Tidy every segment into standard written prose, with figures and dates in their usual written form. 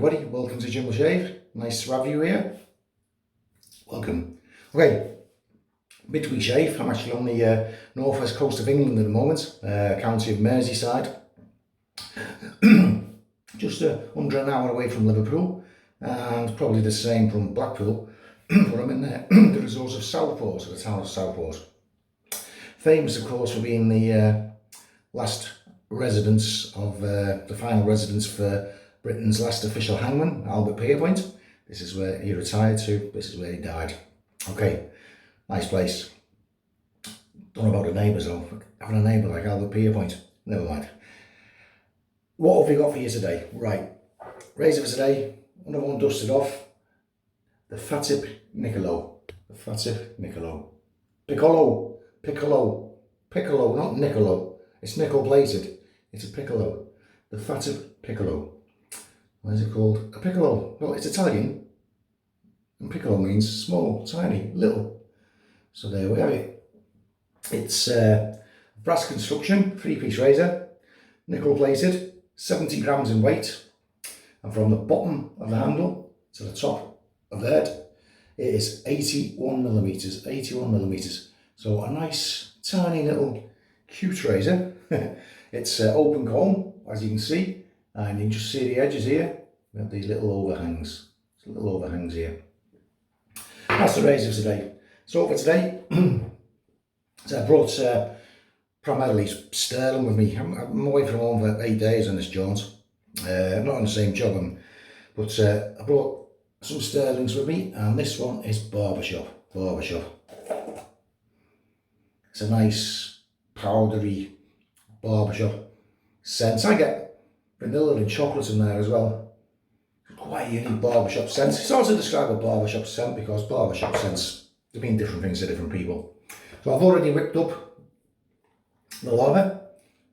everybody, welcome to Jimble Shave. Nice to have you here. Welcome. Okay, midweek shave. I'm actually on the northwest coast of England at the moment, county of Merseyside. Just under an hour away from Liverpool, and probably the same from Blackpool, but I'm in the resorts of Southport, the town of Southport. Famous, of course, for being the last residence of the final residence for Britain's last official hangman, Albert Pierpoint. This is where he retired to, this is where he died. Okay, nice place. Don't know about the neighbours though, having a neighbour like Albert Pierpoint, never mind. What have we got for you today? Right, razor for today, another one dusted off. The Fatip Nickelato. The Fatip Nickelato. Piccolo, not Niccolo. It's nickel plated. It's a piccolo. The Fatip Piccolo. What is it called? A piccolo. Well, it's Italian. And piccolo means small, tiny, little. So there we have it. It's brass construction, 3-piece razor, nickel plated, 70 grams in weight. And from the bottom of the handle to the top of the head, it is 81 millimeters. 81 millimeters. So a nice, tiny little cute razor. It's open comb, as you can see, and you can just see the edges here. We have these little overhangs. Little overhangs here. That's the razor for today. So for today, so I brought primarily Stirling with me. I'm away from home for 8 days on this jaunt. I'm not on the same job, but I brought some Stirlings with me, and this one is Barbershop. It's a nice powdery Barbershop scent. I get vanilla and chocolate in there as well. Quite a unique barbershop scent. It's hard to describe a barbershop scent because barbershop scents, they mean different things to different people. So I've already whipped up the lather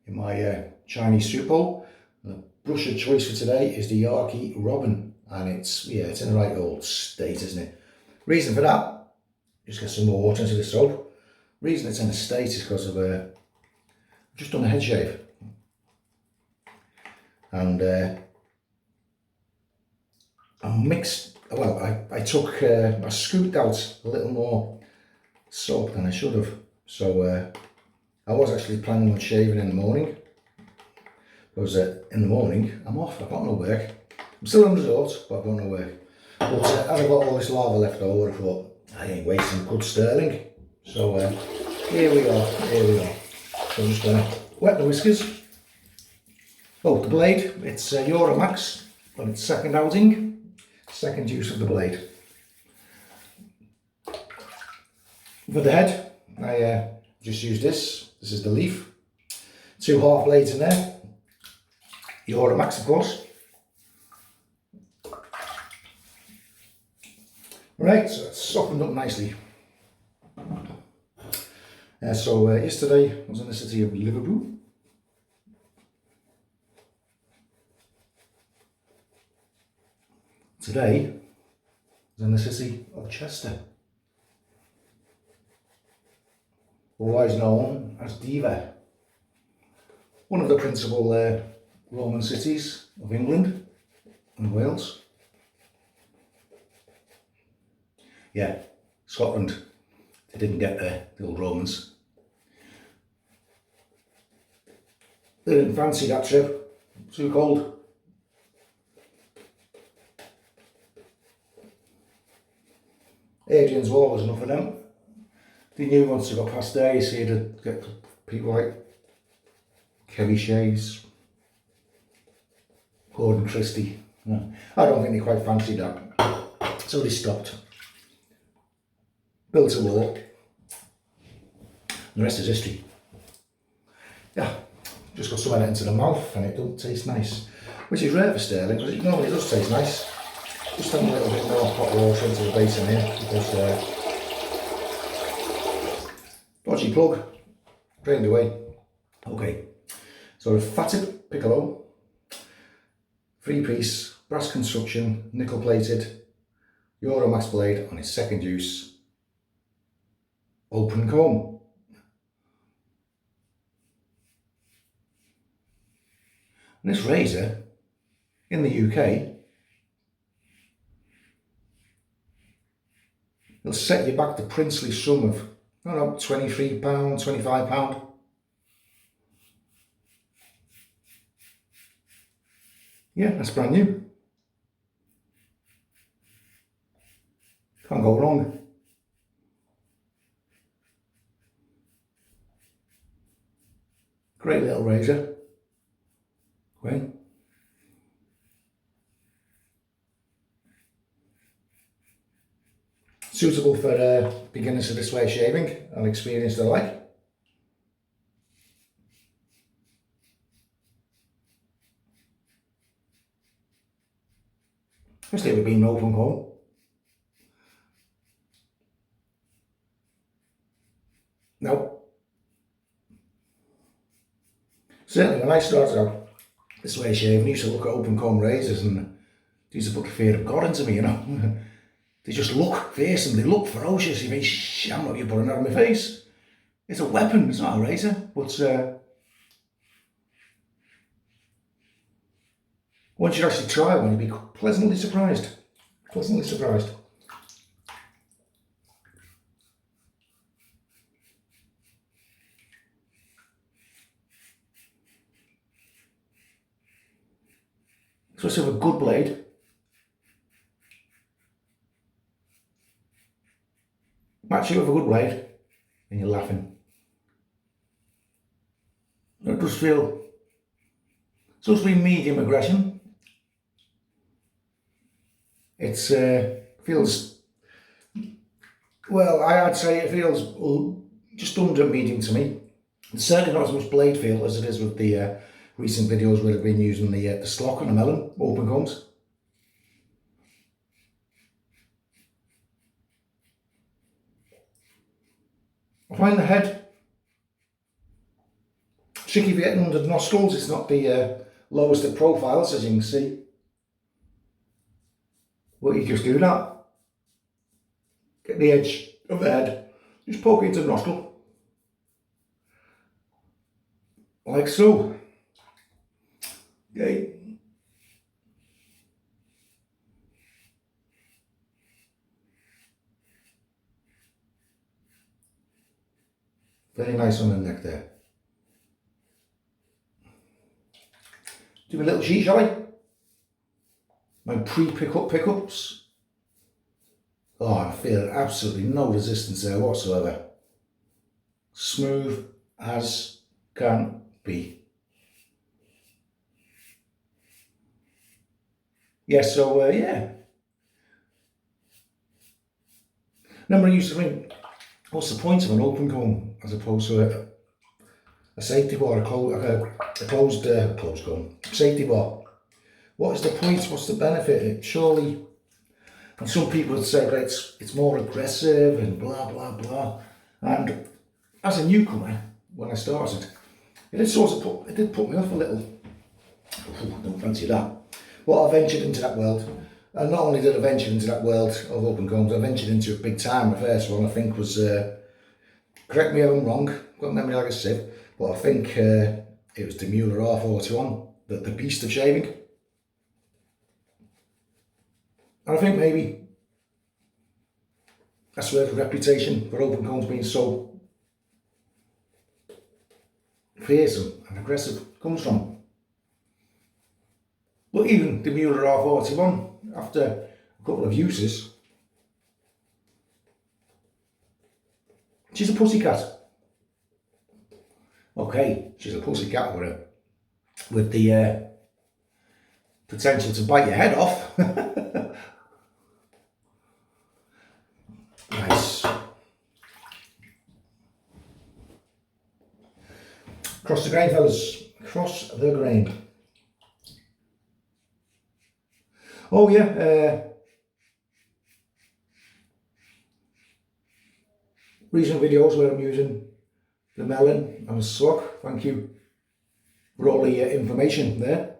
in my Chinese soup bowl. And the brush of choice for today is the Yaqi Robin, and it's in the right old state, isn't it? Reason for that, just get some more water into the throat. Reason it's in a state is because I've just done a head shave, and I scooped out a little more soap than I should have. So I was actually planning on shaving in the morning, because in the morning I'm off, I've got no work. I'm still on resort, but I've got no work. But as I've got all this lava left over, I thought, I ain't wasting good Stirling. So here we are. So I'm just going to wet the whiskers. Oh, the blade, it's Euromax on its second outing, second use of the blade. For the head, I just used this is the leaf. 2 half blades in there, Euromax of course. Right, so it's softened up nicely. So yesterday I was in the city of Liverpool. Today I was in the city of Chester, otherwise known as Diva, one of the principal Roman cities of England and Wales. Yeah, Scotland, they didn't get there, the old Romans. They didn't fancy that trip, too cold. Adrian's Wall was enough for them. They knew once they got past there, you see, to get people like Kerry Shays, Gordon Christie. No, I don't think they quite fancied that. So they stopped. Built a wall. The rest is history. Yeah, just got some of it into the mouth and it doesn't taste nice. Which is rare for Stirling, because it normally does taste nice. Just add a little bit more hot water into the basin here, because dodgy plug, drained away. Okay, so the Fatip Piccolo, 3-piece, brass construction, nickel plated, Euromax blade on its second use, open comb. And this razor in the UK it'll set you back the princely sum of, I don't know, £23, £25. Yeah, that's brand new. Can't go wrong. Great little razor. Okay. Suitable for beginners of this way of shaving and experienced alike. Especially with being open comb. No. Certainly when I started out this way of shaving, I used to look at open comb razors and they used to put the fear of God into me, you know. They just look fearsome, they look ferocious. You think, I'm not you putting that on my face. It's a weapon, it's not a razor. But once you actually try one, you'll be pleasantly surprised. Pleasantly surprised. So let's have a good blade. Match it with a good blade, and you're laughing. It does feel, it's supposed to be medium aggression. It's feels, well, I'd say it feels just under medium to me. It's certainly not as much blade feel as it is with the recent videos where I've been using the Slock and the Melon open combs. I find the head tricky for getting under the nostrils. It's not the lowest of profiles, as you can see. But you just do that. Get the edge of the head, just poke it into the nostril. Like so. Okay. Very nice on the neck there. Do a little sheet, shall I? My pickups. Oh, I feel absolutely no resistance there whatsoever. Smooth as can be. Yeah, so yeah. Remember I used to think, what's the point of an open comb as opposed to a safety bar, a closed comb, safety bar? What is the point? What's the benefit? It surely, and some people would say that it's more aggressive and blah blah blah. And as a newcomer, when I started, it did put me off a little. Don't fancy that. Well, I ventured into that world, and not only did I venture into that world of open combs, I ventured into it big time. The first one I think was, correct me if I'm wrong, got memory like a sieve, but I think it was the Mueller R41, the beast of shaving. And I think maybe that's where the reputation for open combs being so fearsome and aggressive comes from. But even the Mueller R41, after a couple of uses, she's a pussycat. Okay, she's a pussycat with the potential to bite your head off. Nice. Cross the grain, fellas. Cross the grain. Oh yeah, recent videos where I'm using the Melon and the Slock. Thank you for all the information there.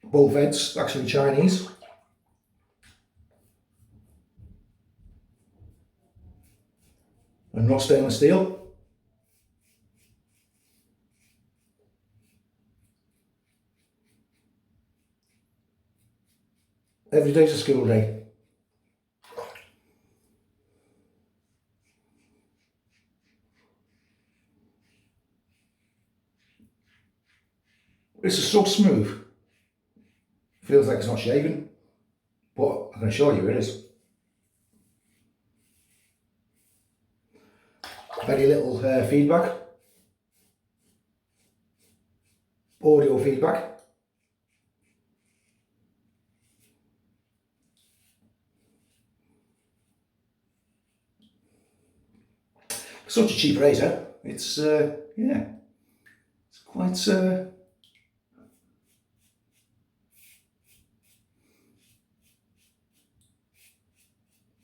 Both heads actually Chinese. And not stainless steel. Every day's a school day. This is so smooth. Feels like it's not shaven, but I can assure you it is. Very little feedback. Audio feedback. Such a cheap razor. It's yeah, it's quite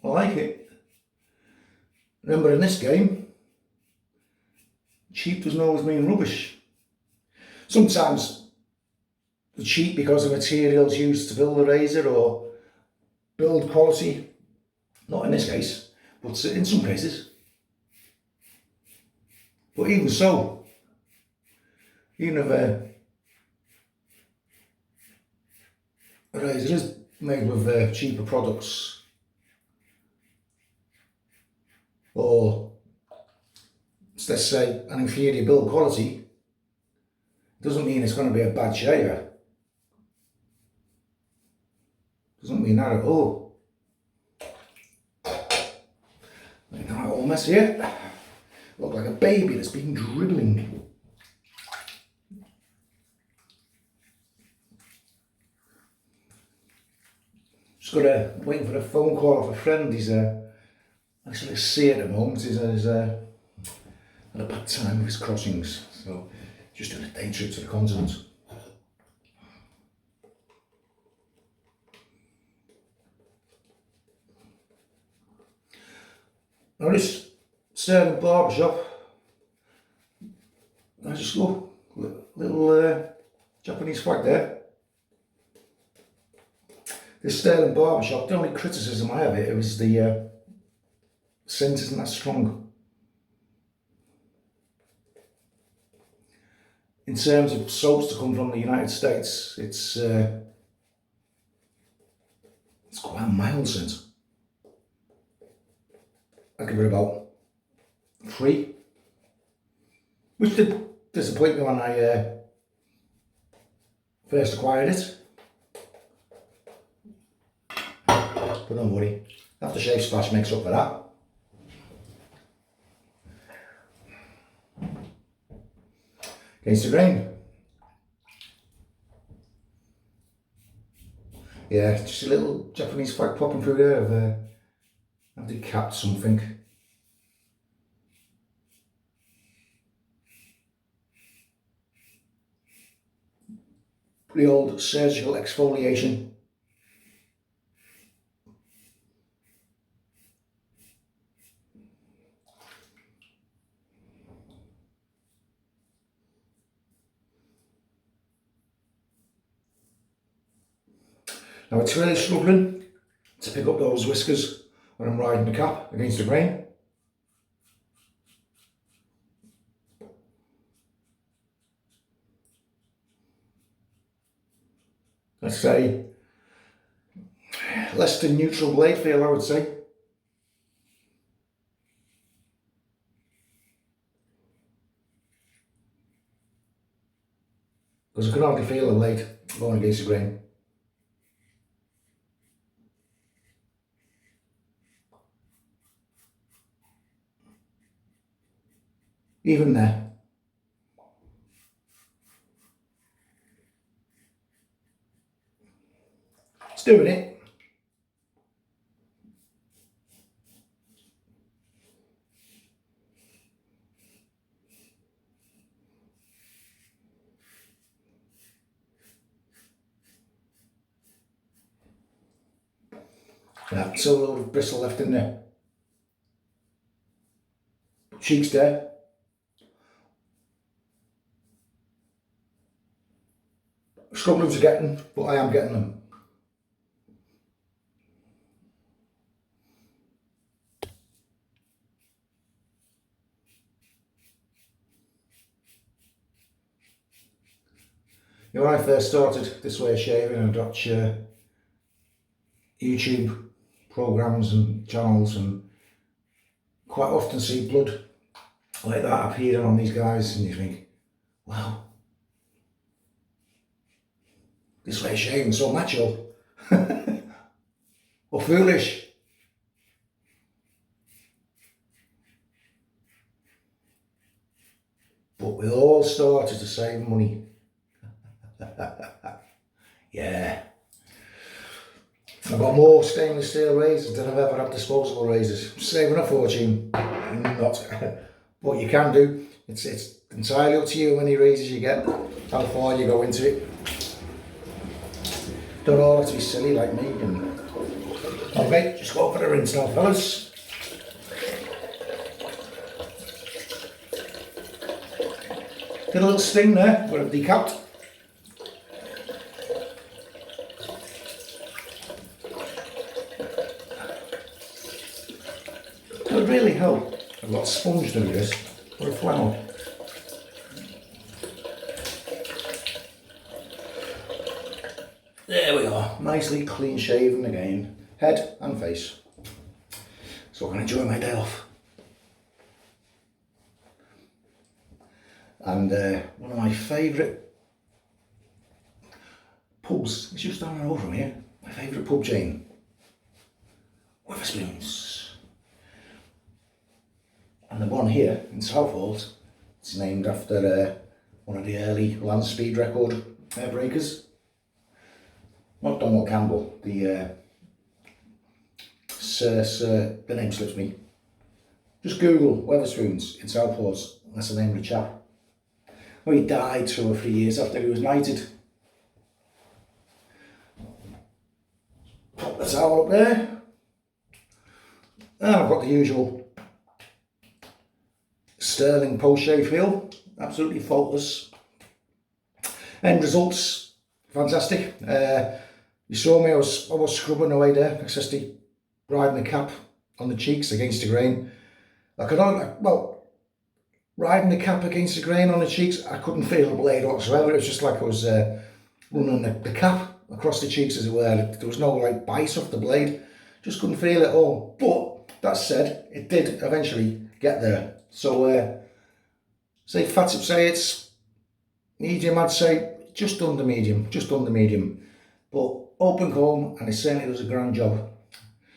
I like it. Remember, in this game, cheap doesn't always mean rubbish. Sometimes they're cheap because of materials used to build the razor or build quality. Not in this case, but in some cases. But even so, even if a razor is made with cheaper products, or let's say an inferior build quality, doesn't mean it's going to be a bad shaver. Doesn't mean that at all. Look at that all mess here. Look like a baby that's been dribbling. Just waiting for a phone call off a friend. He's actually at sea at the moment. He's had a bad time with his crossings, so just doing a day trip to the continent. Now this Stirling Barbershop, I just look, little Japanese flag there. This Stirling Barbershop, the only criticism I have it was the scent isn't that strong. In terms of soaps to come from the United States, it's quite a mild scent. I give it about 3, which did disappoint me when I first acquired it. But don't worry, aftershave splash makes up for that. Against the grain. Yeah, just a little Japanese flag popping through there. I've decapped something. The old surgical exfoliation. Now it's really struggling to pick up those whiskers when I'm riding the cap against the grain. Let's say less than neutral blade feel, I would say. Because I can hardly feel the blade going against the grain. Even there. It's doing it. Yeah, so a little bristle left in there. Cheeks there. Struggling to get them, but I am getting them. You know, when I first started this way of shaving, I'd watch YouTube programs and channels, and quite often see blood like that appearing on these guys, and you think, wow, this way of shaving so macho or foolish. But we all started to save money. Yeah. I've got more stainless steel razors than I've ever had disposable razors. Saving a fortune. Not. What you can do, it's entirely up to you how many razors you get, how far you go into it. Don't all have to be silly like me. Okay, just go for the rinse now, fellas. Get a little sting there, where I've decapped. It would really help. I've got a sponge to do this, or a flannel. There we are, nicely clean shaven again, head and face. So I can enjoy my day off. And one of my favourite pubs, it's just down the road from here, my favourite pub chain, Wetherspoons. And the one here in Southholt, it's named after one of the early land speed record breakers. Not Donald Campbell, the the name slips me. Just Google Wetherspoons in Southholt, that's the name of the chap. Well, he died 2 or 3 years after he was knighted. Pop the towel up there. And I've got the usual Stirling post-shave feel, absolutely faultless. End results, fantastic. You saw me, I was scrubbing away there, accessibly riding the cap on the cheeks against the grain. Riding the cap against the grain on the cheeks, I couldn't feel the blade whatsoever. It was just like I was running the cap across the cheeks, as it were. There was no like bite off the blade, just couldn't feel it at all. But that said, it did eventually get there. So, say Fatip say it's medium, I'd say just under medium. But open comb, and it certainly does a grand job.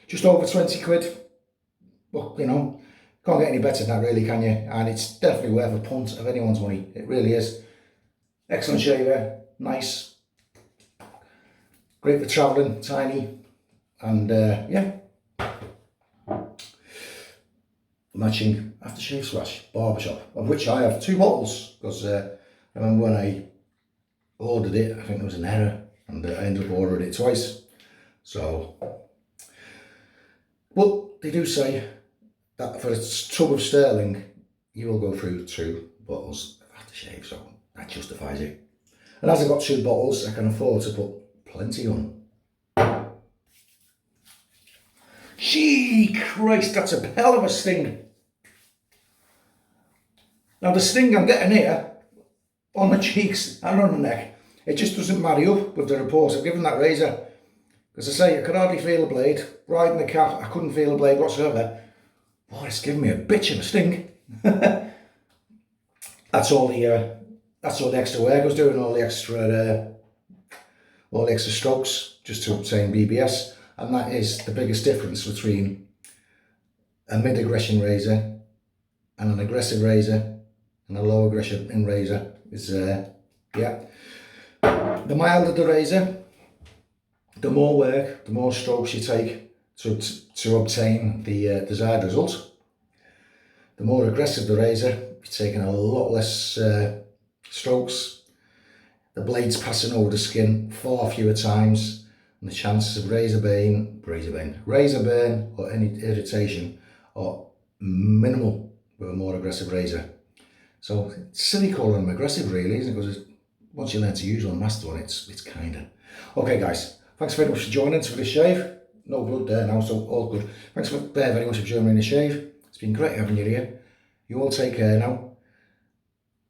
Just over 20 quid. Well, you know, can't get any better than that really, can you? And it's definitely worth a punt of anyone's money. It really is. Excellent shaver, nice. Great for travelling, tiny. And yeah. Matching aftershave slash Barbershop, of which I have 2 bottles, because I remember when I ordered it, I think there was an error, and I ended up ordering it twice. So, but they do say that for a tub of Stirling, you will go through 2 bottles of aftershave, so that justifies it. And as I've got 2 bottles, I can afford to put plenty on. Gee Christ, that's a hell of a sting. Now the sting I'm getting here, on the cheeks and on the neck, it just doesn't marry up with the reports I've given that razor. Because I say, I could hardly feel the blade. Riding the cap, I couldn't feel the blade whatsoever. Boy, it's giving me a bitch of a sting. That's all the extra work I was doing, all the extra strokes, just to obtain BBS. And that is the biggest difference between a mid-aggression razor and an aggressive razor and a low aggression razor is, yeah. The milder the razor, the more work, the more strokes you take to obtain the desired result. The more aggressive the razor, you're taking a lot less strokes. The blade's passing over the skin far fewer times. And the chances of razor burn or any irritation are minimal with a more aggressive razor. So it's silly calling them aggressive really, isn't it? Because once you learn to use one, master one, it's kinda. Okay guys, thanks very much for joining us for this shave. No blood there now, so all good. Thanks very much for joining me in the shave. It's been great having you here. You all take care now.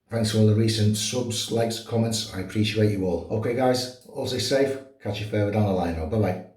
Thanks for all the recent subs, likes, comments. I appreciate you all. Okay guys, all stay safe. Catch you further down the line now. Bye bye.